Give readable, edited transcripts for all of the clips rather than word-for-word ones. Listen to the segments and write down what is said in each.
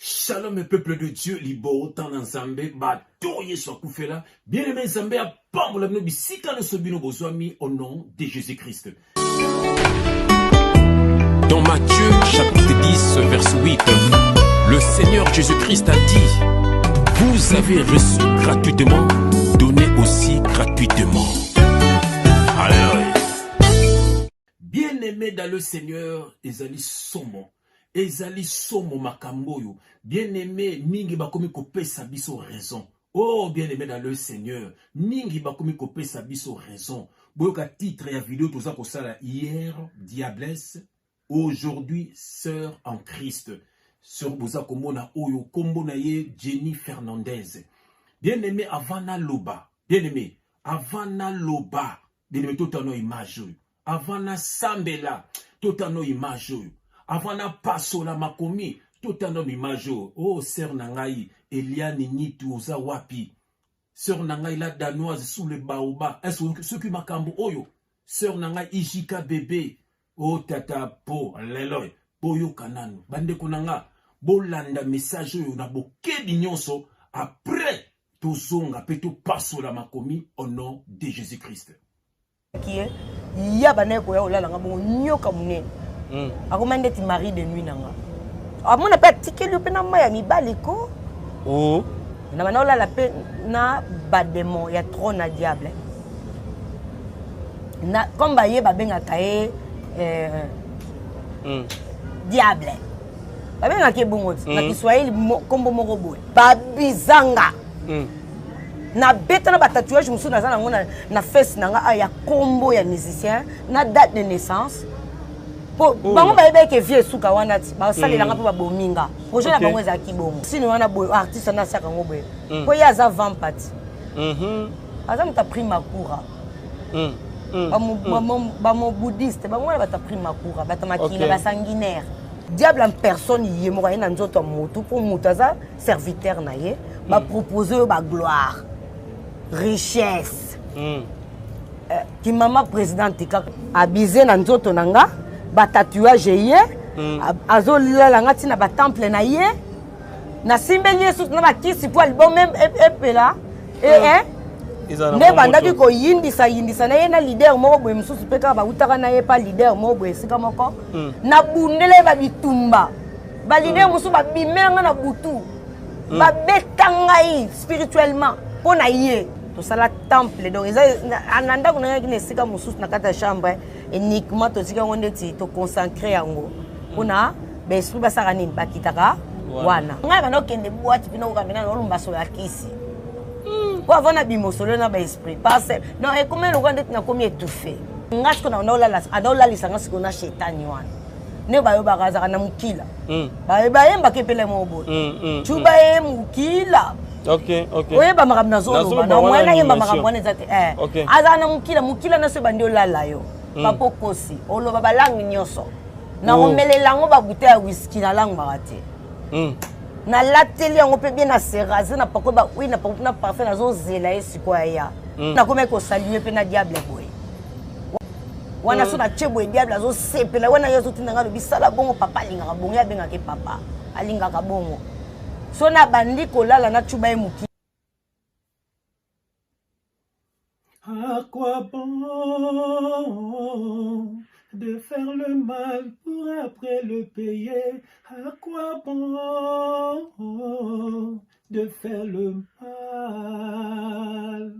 Shalom, peuple de Dieu, libo, tant ensemble, batoye soit koufela. Bien aimé, Zambé, à pambo la nobi, si quand le sobino bozwami, au nom de Jésus-Christ. Dans Matthieu, chapitre 10, verset 8, le Seigneur Jésus-Christ a dit, vous avez reçu gratuitement, donnez aussi gratuitement. Alléluia. Bien aimé dans le Seigneur, ezali somo. Ezali somo makamboyo. Bien aimé, mingi bakomi kopesa biso raison. Oh, bien aimé dans le Seigneur, mingi bakomi kopesa biso raison. Boyoka titre ya vidéo toza kosala hier, diablesse, aujourd'hui, sœur en Christ. Sœur boza komona oyo kombo na ye Jenny Fernandez. Bien aimé, avant na loba. Bien aimé, avant na loba. Bien aimé, totano image. Avant na sambela, totano image. Avant na pasola makomi, totano image. Oh, sœur nangai, Eliane Nitu oza wapi. Sœur nangai la danoise sous le baoba. Est-ce ce qui makambo oyo? Sœur nangai Ijika bébé. Oh tata po, alléluia. Boyo kananu. Bande konanga. Bolanda message oyo na bokedi nyonso. Après, tozonga peto pasola makomi au nom de Jésus-Christ. Qui est Yabane Koya Ola bon nyoka munene. Akomande ti mari de nuit nanga. Amona pa ticket le pena maya mi baliko. Oh. Na mana ola la pe na bademon ya trop na diable. Na comme ba ye ba benga kae diable. Ba benga ke bongo na Kiswahili kombo moko boy. Ba bizanga. Na beta na tatouage musu na zana ngona na face nanga aya combo ya musicien na date de naissance po bango ba yebe ke vie suka wana ti ba salela nga po ba bominga projet na bango za kibomo sino wana boy artiste na saka ngo boy po ya za vampati aza mta prima kura ba mo bouddhiste ba ngona ba ta prima kura ba ta makila ba sanguinaire diable en personne yemo ka na nzoto motu po mutaza serviteur na ye ba proposer ba gloire richesse qui maman présidente abusé na nzoto nanga ba tatouage ye azo lala ngati na ba temple na ye na simbeli yesu na ba kisi po album même epela ne bandaki ko yindisa na ye na leader moko boye mususu pe ka ba utaka na ye pa leader moko boye sika moko na bundele ba bitumba ba leader mususu ba bimenga na butu ba betangai spirituellement po na ye to sala temple donc ananda kuna ngine sika mususu na kata chambre uniquement to sika ngonde ti to consacrer yango kuna be esprit ba saka nini bakitaka wana ngai bana okende boîte pino ko kamena no lumba so ya kisi po avana bimosolo na ba esprit parce non e comme le ngande na komi étouffé ngati ko na ola lisanga siko na shetani wana ne ba yo ba kaza na mukila ba yemba kepele mo boy chuba ye mukila. Ok. Oui, bah maram na zolo. Na mwana yemba maram wana zate. Aza na mukila na se bandi olala yo. Papo kosi. Olo baba langi nyoso. Na omele lango ba bouteille ya whisky na lango barate. Na lateli yango pe bien na serraze na pako ba oui na pako na parfait na zo zela esiko ya. Na kome ko saluer pe na diable boy. Wana so na chebo diable azo sepela wana yeso tinanga lo bisala bongo papa linga bongo ya benga ke papa. Alinga ka bongo. Sona bandi kolala na chuba emuki. À quoi bon de faire le mal pour après le payer? À quoi bon de faire le mal?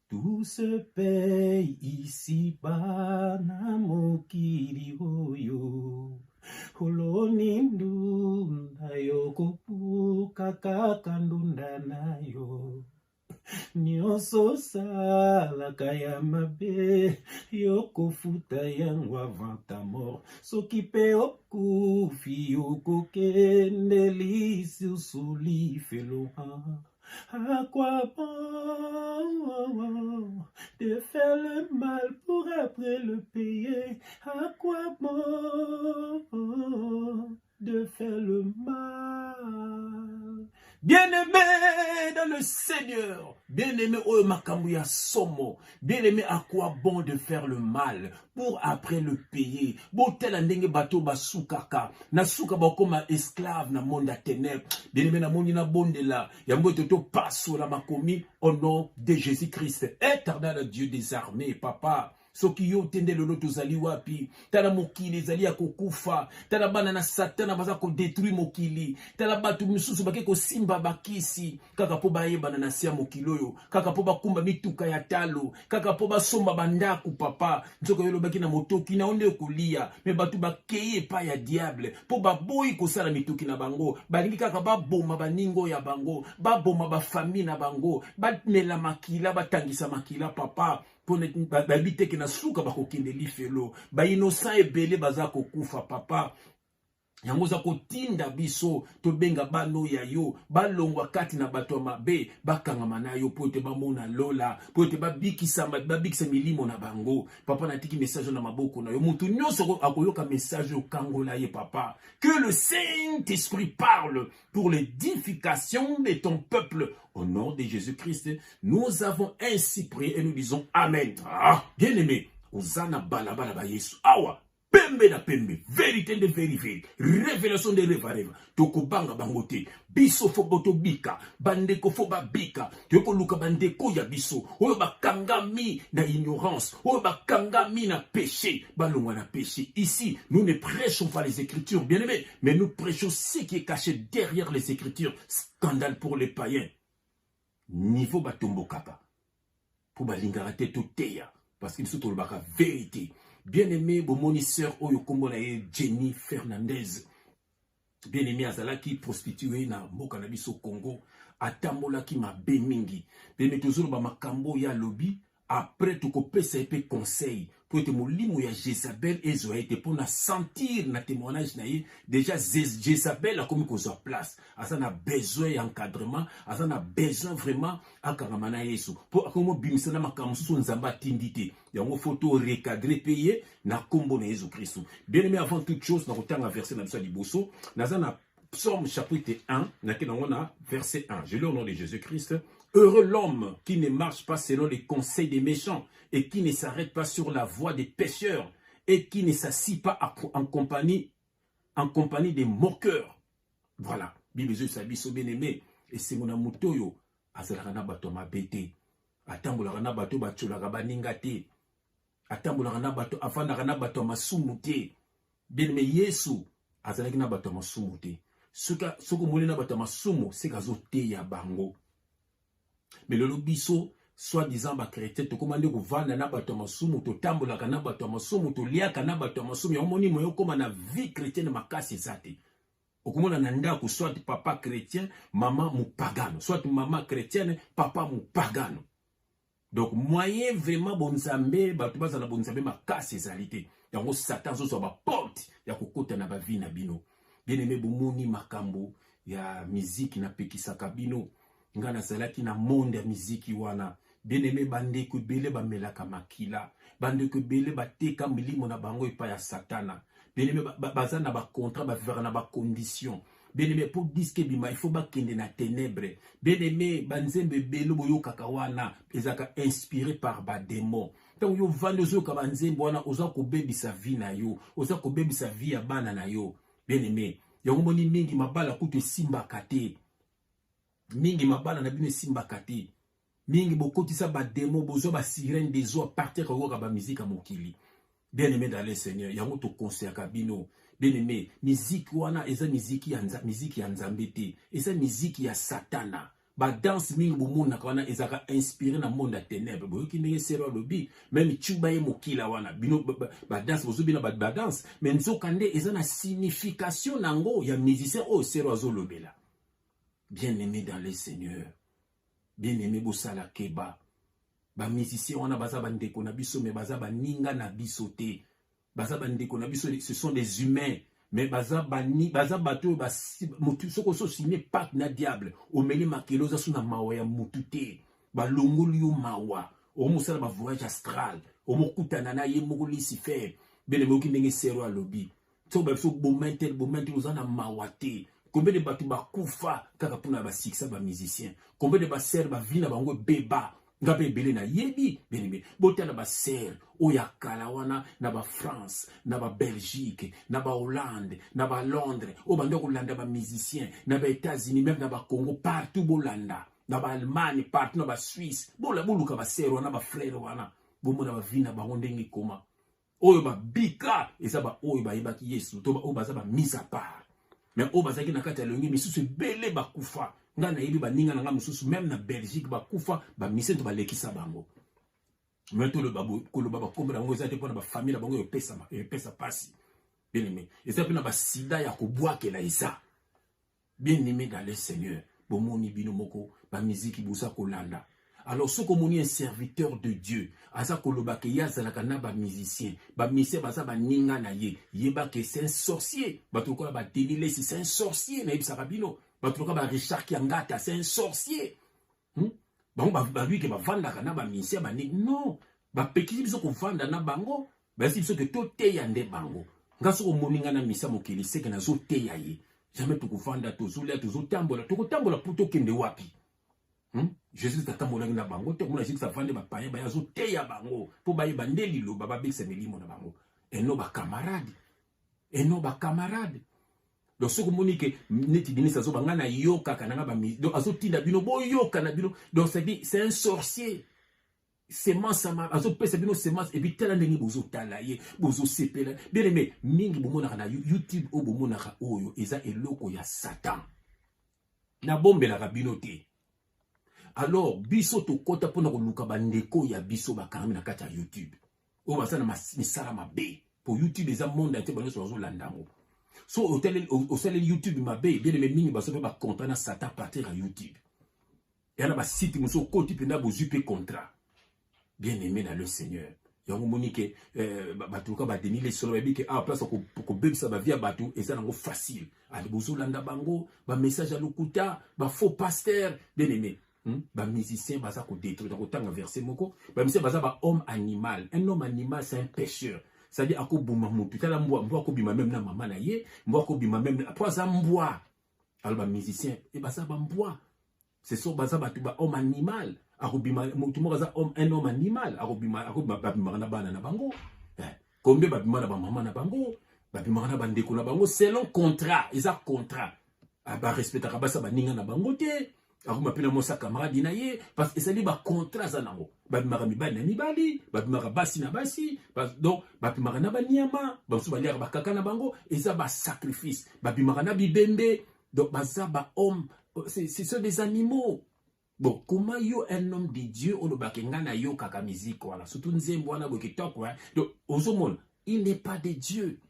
Tout se paye ici-bas na mokili oyo. Kolonindu na yoko kaka kandunda na yo. Nyonso salaka ya mabe yoko futa yango avant ta mort. Soki pe okufi okokende lisusu lifeloha. À quoi bon de faire le mal pour après le payer? À quoi bon de faire le mal? Bien-aimé dans le Seigneur, bien-aimé oh makambuya somo, bien-aimé à quoi bon de faire le mal pour après le payer. Botel andenge bato basukaka, na suka bakoma esclave na monde à ténèbres. Bien-aimé na moni na bondela, yambo toto passo la makomi au nom de Jésus-Christ. Éternel Dieu des armées, papa. Soki yo tende lolo tozali wapi tala mokili ezali ya kokufa tala bana na satana baza ko détruire mokili tala batu misusu bake ko simba bakisi kaka po bayebana na sia mokili oyo kaka po bakumba mituka ya talo kaka po basomba bandaku papa nzoko yolo baki na motoki na onde kolia me batu bakeye pa ya diable po baboyi kosala mituki na bango balingi kaka baboma baningo ya bango baboma ba famille na bango bamela makila batangisa makila papa babite ke na suka bakokende lifelo ba innocent ebele baza kokufa papa yango za kotinda biso tobenga bano ya yo balongwa kati na bato mabe bakangama na yo po te bamona lola po te babikisa milimo na bango papa natiki message na maboko na yo mutu nyonso akoyoka message okangola ye papa que le Saint-Esprit parle pour l'édification de ton peuple au nom de Jésus-Christ nous avons ainsi prié et nous disons amen. Ah bien aimé ozana balabala ba Yesu awa pembe na pembe, vérité de vérité, révélation de révélation. Toko banga bangote, biso fo boto bika, bandeko fo babika, toko luka bandeko ya biso, oyo bakangami na ignorance, oyo bakangami na péché, balongwa na péché. Ici, nous ne prêchons pas les Écritures, bien aimé, mais nous prêchons ce qui est caché derrière les Écritures. Scandale pour les païens. Niveau batombo kapa, pour balingarate toteya, parce qu'ils sont au baka vérité. Bien-aimé, bon moniteur, oyo kombo na ye Jenny Fernandez. Bien-aimé, azalaki prostituée na mboka na biso Congo. Atambolaki mabe mingi. Bien-aimé, tozolo ba makambo ya lobby. Après, tu kopesa epe conseil. Pour être molimo ya Jezabel ezo été pour na sentir na témoignage na ye. Déjà, Jezabel a comme qu'on place. Asa na besoin d'encadrement. Asa na besoin vraiment à karamana yesu. Pour comme bimisa na makambo so nzamba tindite. Yango photo recadré payé na kombo na Jésus Christ. Bien aimé, avant toute chose, na kotanga verset na biso liboso. Naza na Psaume chapitre 1, na verset 1. Je lis au nom de Jésus-Christ. Heureux l'homme qui ne marche pas selon les conseils des méchants et qui ne s'arrête pas sur la voie des pécheurs et qui ne s'assit pas en compagnie des moqueurs. Voilà. Bible Sabiso bien-aimé. Et c'est mon amutoyo. Azalana bato mabete. Atambola na bato bacholaka baningate. Atambola na bato afanda na bato masumuté. Bien-aimé Yesu. Azalaki na bato masumuté. Soko moli na bato masumu c'est kazo te ya bango. Mais le lobiso, soi-disant, ba chrétien, to commande ko vanda na bato masumu, to tambola kana bato masumu, to liaka na bato masumu, yomoni moyo koma na vie chrétienne makasi zate. Okomona na ndako soit papa chrétien, maman mupagano, soit maman chrétienne, papa mupagano. Donc moyen vraiment bonzambe, bato baza na bonzambe makasi zalité. Yango Satan zo ba porte ya kokota na ba vie na bino. Bien-aimé bomoni makambo ya musique na pekisaka bino. Ngana salaki na monde ya miziki wana. Bien-aimé bandeko bele ba melaka makila. Bandeko bele ba teka milimo na bango epa ya satana. Bien-aimé baza na ba contrat ba vivre na ba condition. Bien-aimé pour disque bima il faut ba kende na ténèbres. Bien-aimé banzembe bele boyo kakawana ezaka inspiré par ba démon. Donc yo vando zo ka banzembe wana oza ko bebisa vie na yo, oza ko bebisa vie ya bana na yo. Bien-aimé, yango moni mingi mabala kutu simba kate. Mingi mabala na bine simba kate. Mingi bokotisa ba demo bozo ba sirène des eaux à partir de ba musique à mokili. Bien-aimé dans le Seigneur, yango to conseil kabino. Bien-aimé, musique wana eza musique ya nzambete, eza musique ya satana. Ba danse mingi bomona kana ezaka inspiré na monde à ténèbres. Boyoki ndenge sero lobi, même chuba ye mokila wana bino ba danse bozo bina ba danse, mais nzokande eza na signification nango ya musicien o sero azolobela. Bien-aimé dans le Seigneur, bien-aimé bosala keba, ba musicien wana baza bandeko na biso mais baza baninga na biso te, baza bandeko na biso, ce sont des humains, mais baza bato mutu soko so signé pacte na diable, omeli makelo za suna mawa ya mutu te, ba longoli yo mawa, o musala ba voyage astral, o mokutana na ye moko Lucifer, bien-aimé okindenge sero alobi, so ba so bomentel ozana mawa te. Combien de batu bakufa kaka puna ba siksa ba musicien. Combien de ba ser ba vina bango beba. Ngabe belé na yebi bien-aimé. Bota na ba ser oya kalawana na ba France, na ba Belgique, na ba Hollande, na ba Londres, o bando kolanda ba musicien, na ba États-Unis, même na ba Congo, partout bolanda. Na ba Allemagne, partout na ba Suisse. Bola boluka ba ser wana ba frère wana. Bomo na ba vina bango ndenge koma. Oyo ba bika eza ba oyo ba yebaki Yesu to ba oyo baza ba mise à part. Mais oyo bazaki na kati ya longi misusu belé bakufa. Nga na yebi ba ninga na nga misusu même na Belgique bakufa ba mise to ba lekisa bango. Mais to le babo ko le baba komba ngo eza te pona ba famille bango yo pesa pasi. Bien aimé. Eza pe na ba sida ya ko boakela isa. Bien aimé dans le Seigneur. Bomoni bino moko ba musique busa kolanda. Alors, ce qu'on est un serviteur de Dieu, asa kolobake yazalaka na ba musicien, ba musicien baza ba ninga na ye, yeba que c'est un sorcier, batokola ba Denile si c'est un sorcier na yebisa rabino, batokola ba Richard Kiangata c'est un sorcier. Bango ba lui que ba vanda kana ba musicien ba ni non, ba pekisi biso ko vanda na bango, ba si biso que to te yande bango. Ngaso ko moninga na misa mokeli seke na zo te ya ye. Jamais to ko vanda to zulia to zo tambola puto kende wapi. Jésus tatambola na bango te mona Jésus savande ba paye ba yazo te ya bango po ba yeba ndelilo ba bikse melimo na bango et non ba camarade donc ce que monique neti dinisa zo banga na yoka kana ba mi donc azo tinda bino bo yoka na bino donc c'est un sorcier semence ma azo pesa bino semence et puis tela ndenge bozo tala ye bozo sepela bien aimé mingi bomona na YouTube o bomona ka oyo eza eloko ya Satan na bombe la rabino te. Alors, biso to kota pona ko luka bandeko ya biso bakarami na kati ya YouTube. O basa na misala mabe. Pour YouTube eza monde ate bano so landango. So au sel YouTube mabe, bien aimé mingi baso ba contrat na Satan partir à YouTube. Et na ba site muso koti penda bozu pe contrat. Bien aimé dans le Seigneur. Yango monique batuka ba Denile solo ba que à place ko bebisa ba via batu eza nango facile. Ali bozo landa bango, ba message à lokuta, ba faux pasteur, bien aimé. Ba musicien baza ko détruire donc autant verset moko ba musicien baza ba homme animal. Un homme animal c'est un pécheur, c'est-à-dire ako buma mutu tala mbwa ko bima même na mama na ye mbwa ko bima même après ça mbwa alors ba musicien et baza ba mbwa c'est so baza ba homme animal ako bima mutu mo baza homme un homme animal ako bima na bana na bango combien ba bima na ba mama na bango ba bima na bandeko na bango selon contrat eza contrat ba respectaka basa ba ninga na bango te. Alors, je m'appelle mon camarade Dinaye, parce que c'est des contrats à nango. Babimara mibali na mibali, babimara basi na basi, donc babimara na banyama, babimara bakaka na bango, et ça ba sacrifice. Babimara na bibembe, donc baza ba homme, ce sont des animaux. Bon, comment yo un homme de Dieu, on le bakenga na yo kaka musique, voilà. Surtout nzembo na bokitok, ouais. Donc, ozomon, il n'est pas de Dieu.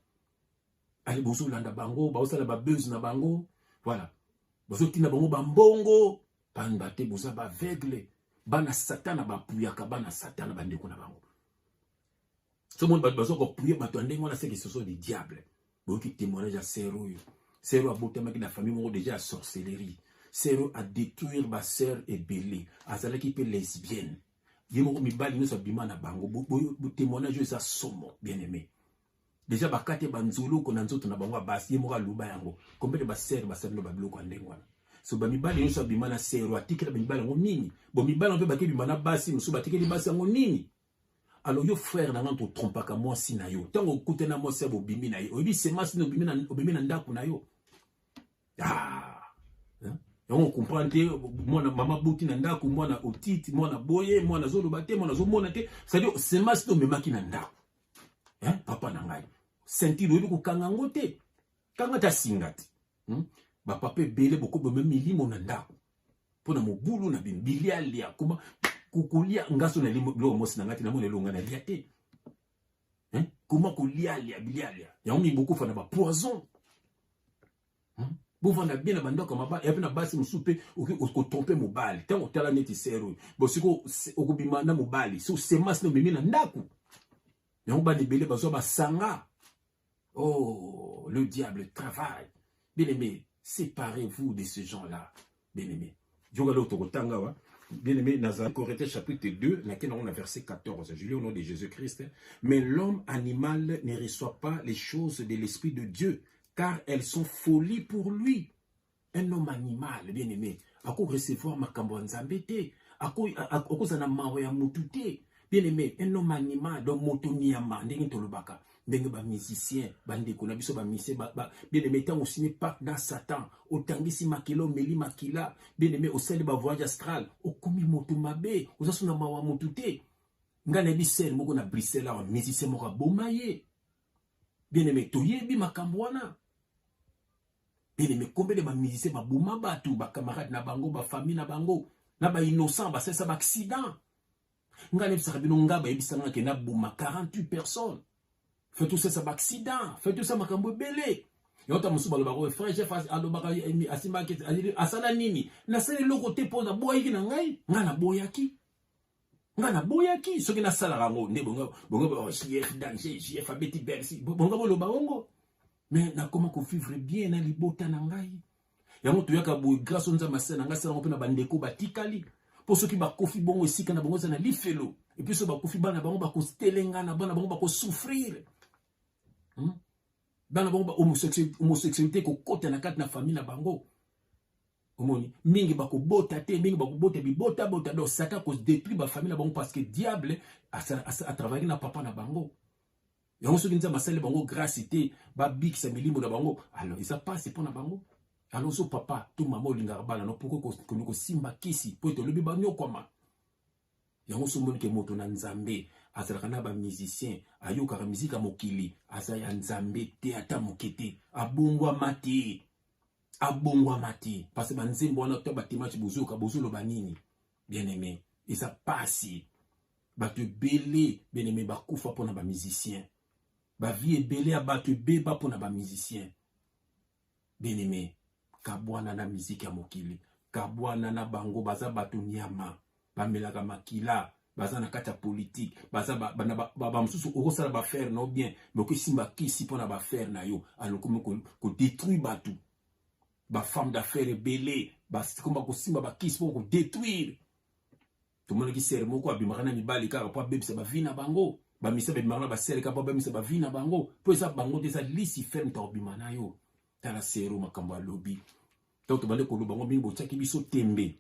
Allez, bozo landa bango, baosa la babeuse na bango, voilà. Bozo tina bango bambongo. Panbate boza ba aveugle bana satana ba puyaka bana satana bandeko na bango so monde bazo ko puye bato ndengo na seke ce sont des diables boki témoignage à Sero a botama ki na famille mo déjà sorcellerie Sero a détruire ba sœur et belé azala ki pe lesbienne yemo mibali no sa bima na bango bo témoignage ça somo bien aimé déjà bakate banzulu ko na nzoto na bango basi yemo ka luba yango combien ba sœur ba sœur no ba bloko ndengo so ba mibali yo so bimana Sero atikela mibali ngo nini bo mibali on peut baké bimana basi musu batikeli basi ngo nini. Alors yo frère na nganto trompaka moi si na yo tango kutena moi se bo bimi na yo obi sema si no bimi na ndaku na yo on comprend te moi na mama bouti na ndaku moi na otiti moi na boye moi na zolo baté moi na zo mona te c'est à dire sema si no memaki na ndaku papa na ngai sentilo yo ko kanga ngote kanga ta singati ba papa belé beaucoup de même milimo na ndako pona mobulu na bilialia kuma kukulia ngaso na limo lo mosi na ngati na mona longa na liate kuma kulia bilialia ya umi beaucoup fa na ba poison bo vanda bien na bandako maba ya na basi musupe ko tromper mobali tango tala neti Sero bo siko okubima na mobali so semas no mimi na ndako ya ba de belé bazo ba sanga. Oh, le diable travaille. Bien aimé, séparez-vous de ces gens-là, bien-aimé. Bien-aimé, dans Corinthiens chapitre 2, on a verset 14, je lis au nom de Jésus-Christ. Mais l'homme animal ne reçoit pas les choses de l'Esprit de Dieu, car elles sont folies pour lui, un homme animal, bien aimé, à quoi recevoir ma cambouanzambete, à quoi ça n'a maroya moutouté, bien aimé, un homme animal, donc motoniama, ndenge tolobaka, ndenge ba musicien, bandeko na biso ba musicien, bien aimé, tant aussi pas dans Satan, autant si makilo, meli makila, bien aimé, au sein de ba voyage astral, au komi motomabe, aux asuna mawa moutouté, ngana bisel, moko na Bruxelles, wa musicien moko bomaye, bien aimé, toyebi makambouana. Bien aimé, combien de musiciens, bouma batou, camarades na bango, famille na bango, na ba innocent, c'est ça, accident. Ngane bisarabino ngaba ebisanga ke na bouma 48 personnes. Fait tout ça, ça accident. Fait tout ça, makambo belé. Yota musu balo bako frère chef alo baka asima ke asala nini. Na sele loko te pona boyaki na ngai, ngana boyaki. Ngana boyaki, soki na sala rango, ne bongo chef danger, chef abeti bersi. Bongo bolo bango. Mais na comment qu'on vivre bien na libota na ngai. Ya moto yaka boy grâce on nzama sena nga sena mpona bandeko batikali. Pour ceux qui ba kofi bongo esika na bongo za na lifelo. Et puis ceux ba kofi bana bango ba ko stelenga na bana bango ba ko souffrir. Bana bango ba homosexualité ko kota na kati na famille na bango. Omoni mingi ba ko bota te mingi ba ko bota bi bota do sata ko détruire ba famille na bango parce que diable a travaillé na papa na bango. Et on se dit que masale bango grâce te ba big sa milimbo na bango alors ça passe pour na bango alors so papa tout maman linga bala no pourquoi ko simba kisi po to lobi ba nyokoma ya on se moni ke moto na nzambe azalaka na ba musicien ayoka ka musique mokili azaya nzambe te ata mokete abongwa mati parce que banzembo wana to ba timachi bozuka bozolo banini bien aimé et ça passe ba te belé bien aimé ba kufa pour na ba musicien. Ba vie ebele abatu beba pona ba musicien. Bien aimé, kabwana na musique ya mokili, kabwana na bango baza batu nyama, bamelaka makila, baza na kata politique, baza ba msusu okosala ba faire no bien, mais ko simba kisi pona ba faire na yo, alors ko détruire batu. Ba femme d'affaires ebele, ba komba ko simba ba kisi pour ko détruire. Tout le monde qui sert moko abimaka na mibali kaka po bebisa ba vie na bango. Ba misa be mangala ba sere ka ba misa ba vina bango po esa bango desa lisi ferme to bimana yo tala sero makambo alobi to to bale ko lo bango bingo tsaki biso tembe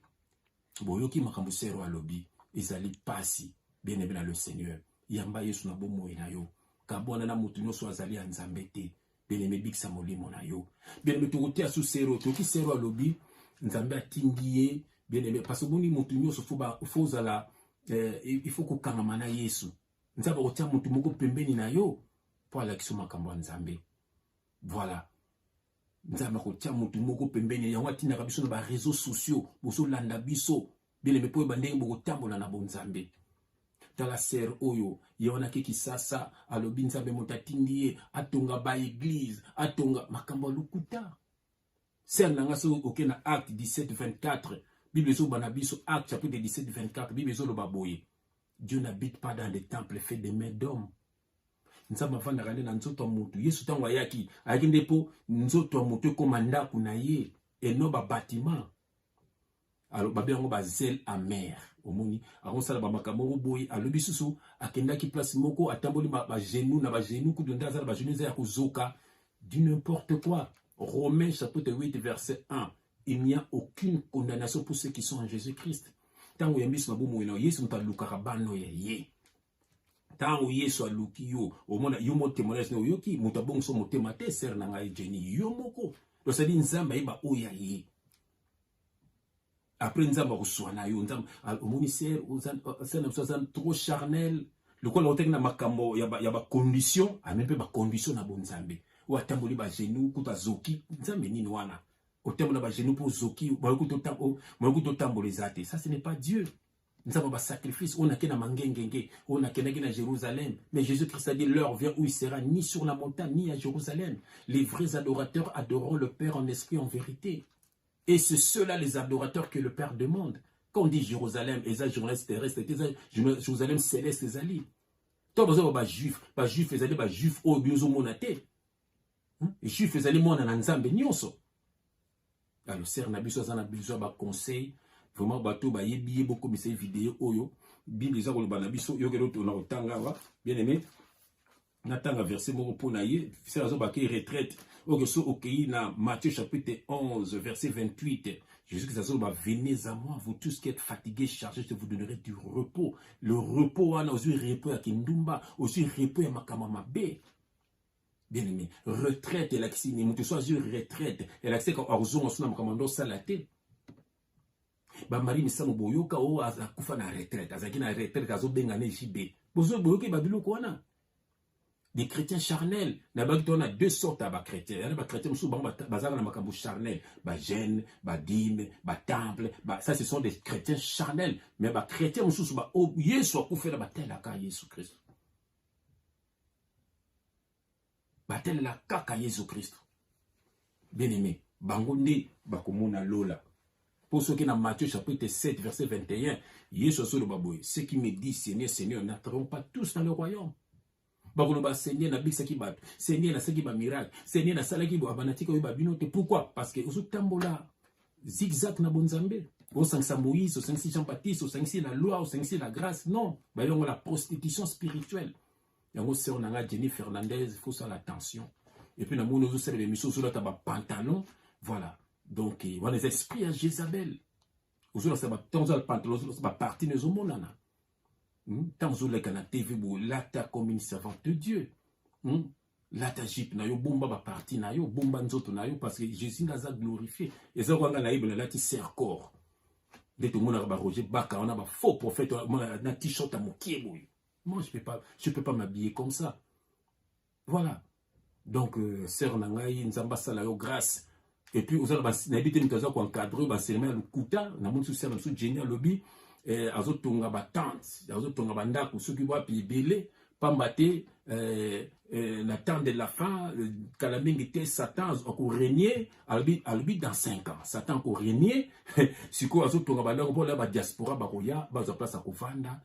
boyoki makambo sero alobi ezali pasi bien aimé dans le Seigneur yamba yesu na bomo na yo ka bona na mutu nyoso azali ya nzambe te bien aimé bikisa molimo na yo bien aimé to kotia su sero to ki sero alobi nzambe atingiye bien aimé parce que boni mutu nyoso faut zala il faut ko kangama na yesu nzaba kotia mutu moko pembeni na yo po alakisa makambo ya nzambe voilà nzaba kotia mutu moko pembeni yango atinaka biso na ba réseaux sociaux boso landa biso bien aimé po bandenge boko tambola na bonzambe tala ser oyo yona ke kisasa alobi nzambe motatindi atonga ba église atonga makambo lukuta ser nanga so okena acte 17:24 Bible zo bana biso acte chapitre 17:24 Bible zo lo baboye. Dieu n'habite pas dans des temples faits de mains d'hommes. Nzamba vanda kande na nzoto mutu. Yesu tango ayaki ndepo nzoto mutu komanda kunaye et non ba bâtiment. Alors babe yango ba zel amer. Omoni akonsala ba makambo boyi alobi susu akenda ki place moko atamboli ba genou na ba genou ku donda za ba genou za kuzoka du n'importe quoi. Romains chapitre 8 verset 1. Il n'y a aucune condamnation pour ceux qui sont en Jésus-Christ. Tango yambisi na bomo ina Yesu mtalukaka bano ye. Tango Yesu aluki yo, omona yo mo témoignage na yoki mutabong so motema te ser na ngai jeni yo moko. Do sadi nzamba iba oya ye. Après nzamba kuswana yo nzamba omoni ser uzan trop charnel. Le quoi l'autre na makambo ya ba condition, a même pas condition na bonzambe. Ou atamboli ba genou kuta zoki nzambe nini wana. Au terme de la genou pour Zoki, ça ce n'est pas Dieu. Nous avons un sacrifice, on a qu'à Mangengenge, on a qu'à Jérusalem. Mais Jésus-Christ a dit l'heure vient où il sera ni sur la montagne ni à Jérusalem. Les vrais adorateurs adoreront le Père en esprit en vérité. Et c'est ceux-là les adorateurs que le Père demande. Quand on dit Jérusalem, Jérusalem terrestre, Jérusalem céleste, les alliés. Tant que vous avez juif, les alliés, juif, au biozo monate. Les juifs, les alliés, mon ananzambe, nyonso. Alors, ser na biso za na besoin ba conseil vraiment bato ba yebi beaucoup de ces vidéos oyo bible za ko ba na biso yo kero to na otanga wa bien aimé Natanga verset moko pour naïe, c'est la zone retraite. Ok, so ok, na Matthieu chapitre 11, verset 28. Jésus-Christ a dit, venez à moi, vous tous qui êtes fatigués, chargés, je vous donnerai du repos. Le repos, on a aussi repos à Kindumba, aussi repos à Makamamabe. Bien aimé, retraite, elle a dit, mais tu sois retraite, elle a dit qu'en orzo, on se nomme commando salaté. Ba mari misano boyoka o azakufa na retraite, azaki na retraite, azo bengane JB. Bozo boyoka babilo kwana. Des chrétiens charnels. On a deux sortes de chrétiens. Il y a des chrétiens qui sont charnels. Gêne, dîme, temple. Ça, ce sont des chrétiens charnels. Mais les chrétiens qui sont Jésus-Christ. La kaka Jésus-Christ. Bien aimé. Bangonde, bakomona lola. Pour ceux qui sont dans Matthieu chapitre 7, verset 21, ceux qui me disent Seigneur, Seigneur, n'entreront pas tous dans le royaume. Seigneur na bisaki bat, Seigneur na saki ba miracle, Seigneur na salaki bo abanatika yo ba binote. Pourquoi? Parce que ozo tambola zigzag na bonzambe. Au sangsa Moïse, au sangsi Jean-Baptiste, au sangsi la loi, au sangsi la grâce. Non, ba yon la prostitution spirituelle. Yango sœur nanga Jenny Fernandez, faut ça l'attention. Et puis na mono zo sele l'émission sur la taba pantalon, voilà. Donc on les esprits à Jézabel. Ozo la saba tonzo le pantalon, zo ba partie ne zo monana. Tant que vous avez TV, l'ata comme une servante de Dieu. L'ata jip na yo bomba ba parti na yo bomba nzoto na yo parce que Jésus n'a pas glorifié. Et ça quand la Bible là tu sert corps. Dès tout le monde a ba Roger Baka, on a ba faux prophète, on a un t-shirt à moquer boy. Moi je peux pas m'habiller comme ça. Voilà. Donc sœur nangai nzamba sala yo grâce. Et puis vous avez na habité mkaza ko encadrer ba seulement le kuta na mon sous sœur sous génial lobby. Azotonga ba tante, azotonga ba ndako soki wapi ebele pambate la tante de la fin kalamingi te Satan ako régner albi dans 5 ans. Satan ko régner siko azotonga ba ndako pour la ba diaspora ba koya ba za place à kovanda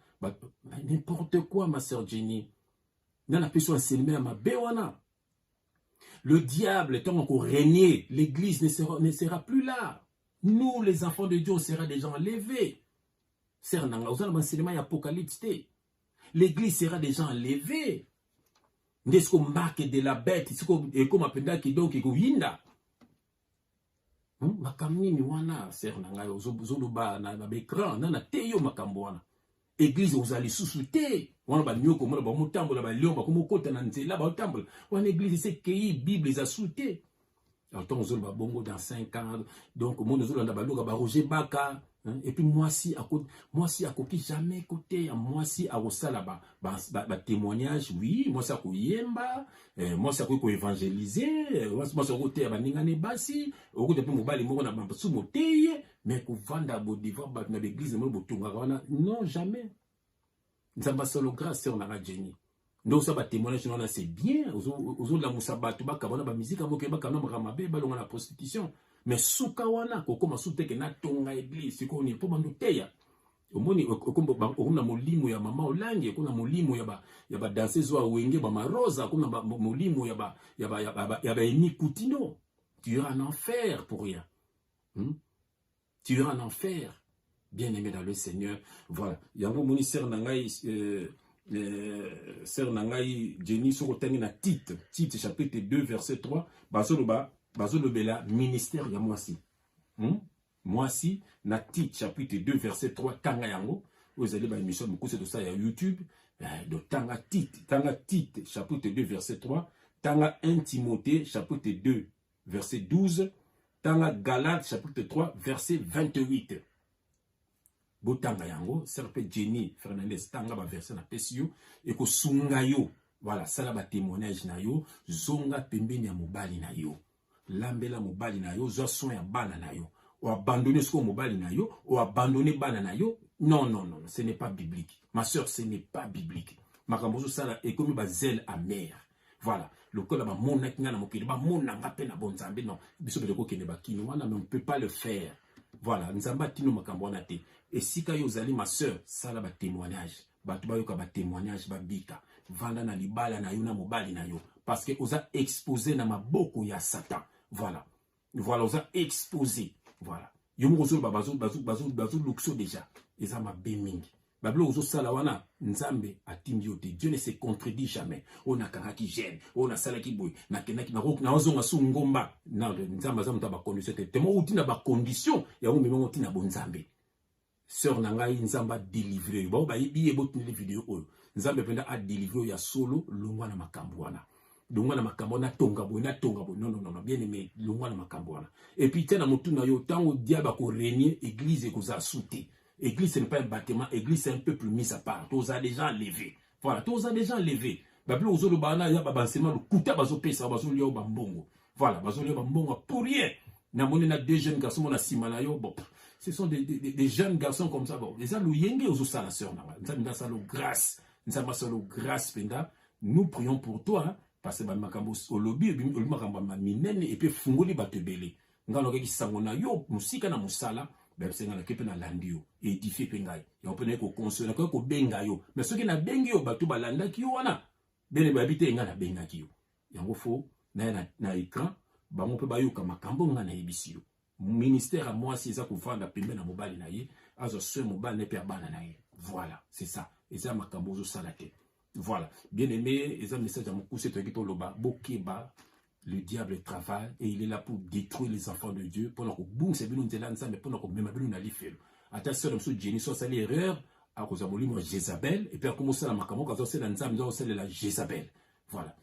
n'importe quoi ma sœur Jenny. Dans la personne enseignement ma bewana. Le diable tant qu'on régner, l'église ne sera plus là. Nous les enfants de Dieu on sera des gens élevés. L'église sera des gens élevés. N'est-ce qu'on marque de la bête, et comme appelle qui donc yinda. Makamni ni wana ser nanga zoluba na bekran na teyo makamboana. Église vous allez sous-souter. On va mieux comme ba mutambola ba lion ba comme kota na nzela ba tambola. Wana église c'est que Bible les a souté. Alors on zolba bongo dans 5 ans. Donc mon zolanda ba loga ba Roger Baka. Et puis moi si à côté jamais côté moi si à osala ba témoignage oui moi ça ko yemba moi ça ko évangéliser moi ça côté ba ningane basi au côté pe mobali moko na ba su moteye mais ko vanda bo devant ba na l'église mo botunga wana non jamais nzamba solo grâce sur na Jenny. Donc ça ba témoignage non c'est bien aux la musabatu ba kabona ba musique avoke ba kana mamabe ba longa la prostitution. Mais soukawana kokoma souteke na tonga église siko ni po bando teya omoni okona molimo ya mama olange kuna molimo ya ba danseuse wa wenge ba marosa kuna molimo ya ba eni kutino. Tu iras en enfer pour rien. Tu iras en enfer. Bien aimé dans le Seigneur. Voilà. Yango moni sœur nangai sœur nangai Jenny sokotani na Tite chapitre 2 verset 3 bazolobela ministère ya mwasi. Mwasi na Tite chapitre 2 verset 3 tanga yango vous allez ba émission beaucoup c'est de ça ya YouTube de tanga Tite chapitre 2 verset 3 tanga 1 Timothée chapitre 2 verset 12 tanga Galates chapitre 3 verset 28. Botanga yango serpe Jenny Fernandez tanga ba verset na pesio et ko sunga yo voilà ça la ba témoignage na yo zonga pembeni ya mobali na yo lambela mobali na yo zo soin ya bana na yo ou abandonner ce mobali na yo ou abandonner bana na yo non ce n'est pas biblique ma sœur ce n'est pas biblique makambo ça la et comme ba zèle amer voilà le col ba mona kinga na mokili ba mona ngape na bonzambe non biso bele ko kene ba kino wana mais on peut pas le faire voilà nzamba tino makambo na te et si ka yo zali ma sœur ça la ba témoignage ba tuba yo ka ba témoignage ba bika vanda na libala na yo na mobali na yo parce que oza exposé na maboko ya Satan. Voilà, on a exposé. Voilà. Yo mo bazou luxo déjà. Eza ma beming. bablo ozo sala wana nzambe atindi yo te. Dieu ne se contredit jamais. On a kanga ki gêne, on a sala ki boy, na kenaki na ozonga su ngomba na nzambe azamuta ba condition te. Temo utina ba condition ya ngombe ngo tina bon nzambe. Sœur nangai nzamba délivrer. Ba ba yibi ebotini les vidéos oyo. Nzambe penda a délivrer ya solo longwa na makambo wana. Longwa na makambo na tonga boy. Non, bien aimé, longwa na makambo wana. Et puis tena mutu na yo tango diaba ko régner église et ko za souté. Église ce n'est pas un bâtiment, église c'est un peuple mis à part. Tous a déjà levé. Voilà, tous a déjà levé. Bablo ozo lo bana ya babansema lo kuta bazo pesa bazo liyo bambongo. Voilà, bazo liyo bambongo pour rien. Na moni na deux jeunes garçons na simana yo bon. Ce sont des jeunes garçons comme ça. Bon, les gens, nous sommes la sœur. Nous sommes grâce. Nous sommes grâce. Nous prions pour toi. Hein, parce que nous sommes au lobby. Et puis, fungoli batebele. Nous avons dit que yo musika na musala. Ben, c'est dans la landio. Édifié pengai. Et on peut dire qu'on console. Qu'on benga yo. Mais ceux qui na bengi yo, batu balanda ki yo wana. Ben, babité nga na benga ki yo. Yango fo, na écran. Ba on peut bayo kama kambo nga na ebisi yo. Ministère à moi si ça qu'on fait la pimé na mobile na ye azo ce mobile ne perd bana na ye. Voilà, c'est ça. Et ça makambozo salate. Voilà. Bien aimé, et ça message à mon coup c'est toi loba bokeba le diable travaille et il est là pour détruire les enfants de Dieu pendant que boum c'est bien nous ça mais pendant que même bien na lifel. Attention comme ce génie soit ça l'erreur à cause de moi Jézabel et puis comment ça la makambo quand c'est dans ça nous c'est la Jézabel. Voilà.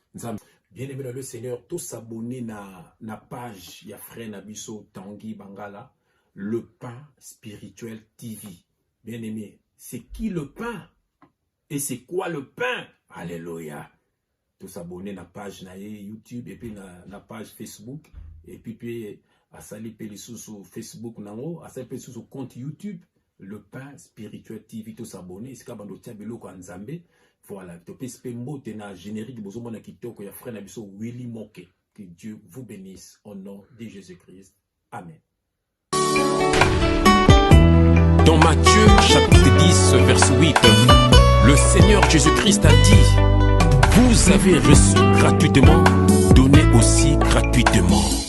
Bien aimé dans le Seigneur, tous s'abonner na page ya frère Nabiso Tanguy Bangala, le pain spirituel TV. Bien aimé, c'est qui le pain? Et c'est quoi le pain? Alléluia. Tous s'abonner na page na YouTube et puis na page Facebook et puis à salir sur Facebook nango, à salir sur compte YouTube, le pain spirituel TV. Tous s'abonner, c'est quand on tient bello ko nzambe. Voilà, tu peux spembo tena générique de mona kitoko ya frère Nabiso Willy Moke. Que Dieu vous bénisse au nom de Jésus-Christ. Amen. Dans Matthieu chapitre 10 verset 8, le Seigneur Jésus-Christ a dit: vous avez reçu gratuitement, donnez aussi gratuitement.